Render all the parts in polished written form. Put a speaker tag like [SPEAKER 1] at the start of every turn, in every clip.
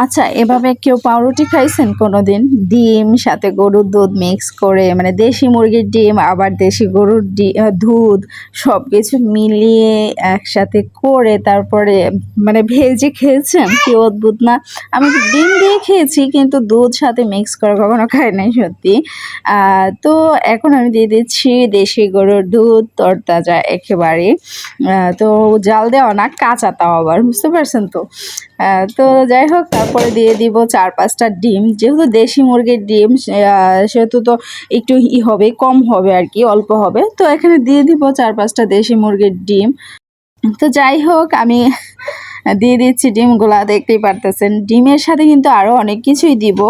[SPEAKER 1] আচ্ছা, এভাবে কেউ পাউরুটি খাইছেন কোনোদিন? ডিম সাথে গরুর দুধ মিক্স করে, মানে দেশি মুরগির ডিম আবার দেশি গরুর দুধ সবকিছু মিলিয়ে একসাথে করে তারপরে মানে ভেজে খেয়েছেন? কি অদ্ভুত না? আমি তো ডিম দিয়ে খেয়েছি কিন্তু দুধ সাথে মিক্স করে কখনো খাই নাই সত্যি। তো এখন আমি দিয়ে দিচ্ছি দেশি গরুর দুধ তরতাজা একেবারে। তো জাল দেওয়া না, কাঁচা তাও আবার, বুঝতে পারছেন তো? তো যাই হোক, তারপরে দিয়ে দিব ৪-৫টা ডিম। যেহেতু দেশি মুরগির ডিম সেহেতু তো একটু হবে, কম হবে আর কি, অল্প হবে। তো এখানে দিয়ে দিব ৪-৫টা দেশি মুরগির ডিম। তো যাই হোক, আমি দিয়ে দিচ্ছি ডিমগুলা, দেখতেই পারতেছেন। ডিমের সাথে কিন্তু আরও অনেক কিছুই দিব।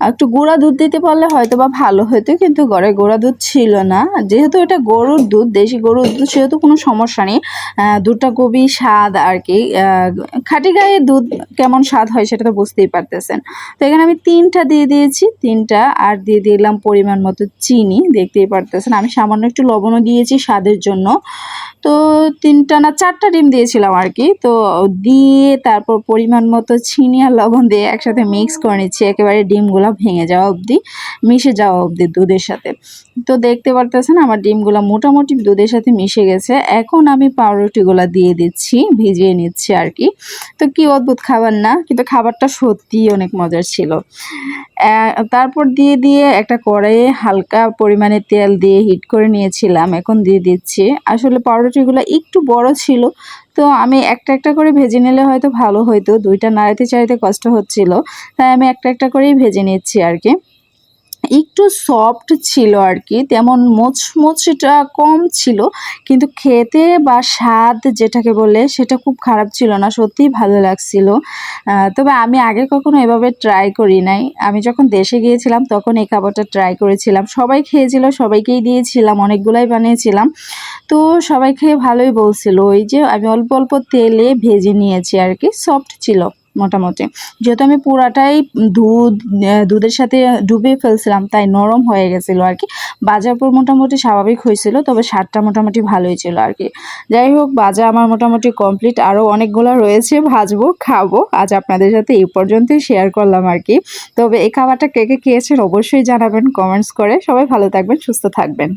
[SPEAKER 1] একটু গুঁড়া দুধ দিতে পারলে হয়তো বা ভালো হতো, কিন্তু ঘরে গুঁড়া দুধ ছিল না। যেহেতু এটা গরুর দুধ, দেশি গরুর দুধ, সেহেতু কোনো সমস্যা নেই। দুধটা খুবই স্বাদ আর কি। খাঁটি গায়ে দুধ কেমন স্বাদ হয় সেটা তো বুঝতেই পারতেছেন। তো এখানে আমি 3টা দিয়ে দিয়েছি, 3টা, আর দিয়ে দিলাম পরিমাণ মতো চিনি, দেখতেই পারতেছেন। আমি সামান্য একটু লবণও দিয়েছি স্বাদের জন্য। তো 3টা না 4টা ডিম দিয়েছিলাম আর কি। তো দিয়ে তারপর পরিমাণ মতো চিনি আর লবণ দিয়ে একসাথে মিক্স করে নিচ্ছি, একেবারে ডিমগুলো ভেঙে যাওয়া অবধি, মিশে যাওয়া অবধি দুধের সাথে। তো দেখতে পারতেছেন আমার ডিমগুলো মোটামুটি দুধের সাথে মিশে গেছে। এখন আমি পাউরুটিগুলো দিয়ে দিচ্ছি, ভিজিয়ে নিচ্ছি আর কি। তো কি অদ্ভুত খাবার না? কিন্তু খাবারটা সত্যিই অনেক মজার ছিল। তারপর দিয়ে একটা কড়াইয়ে হালকা পরিমাণে তেল দিয়ে হিট করে নিয়েছিলাম। এখন দিয়ে দিচ্ছি। আসলে পাউরুটিগুলো একটু বড় ছিল, তো আমি একটা করে ভেজে নিলে হয়তো ভালো হইতো। 2টা নাড়াইতে চাড়াইতে কষ্ট হচ্ছিল, তাই আমি একটা করেই ভেজে নিচ্ছি আর কি। একটু সফট ছিল আর কি, তেমন মোচমোচটা কম ছিল, কিন্তু খেতে বা স্বাদ যেটাকে বলে সেটা খুব খারাপ ছিল না, সত্যিই ভালো লাগছিল। তবে আমি আগে কখনো এভাবে ট্রাই করি নাই। আমি যখন দেশে গিয়েছিলাম তখন এই খাবারটা ট্রাই করেছিলাম, সবাই খেয়েছিল, সবাইকেই দিয়েছিলাম, অনেকগুলাই বানিয়েছিলাম। তো সবাই খেয়ে ভালোই বলছিল। ওই যে আমি অল্প অল্প তেলে ভেজে নিয়েছি আর কি, সফট ছিল মোটামুটি। যেহেতু আমি পুরাটাই দুধের সাথে ডুবিয়ে ফেলছিলাম, তাই নরম হয়ে গেছিলো আর কি। ভাজার পর মোটামুটি স্বাভাবিক হয়েছিল, তবে স্বাদটা মোটামুটি ভালোই ছিল আর কি। যাই হোক, ভাজা আমার মোটামুটি কমপ্লিট, আরও অনেকগুলো রয়েছে, ভাজবো, খাবো। আজ আপনাদের সাথে এই পর্যন্তই শেয়ার করলাম আর কি। তবে এই খাবারটা কে কে খেয়েছেন অবশ্যই জানাবেন কমেন্টস করে। সবাই ভালো থাকবেন, সুস্থ থাকবেন।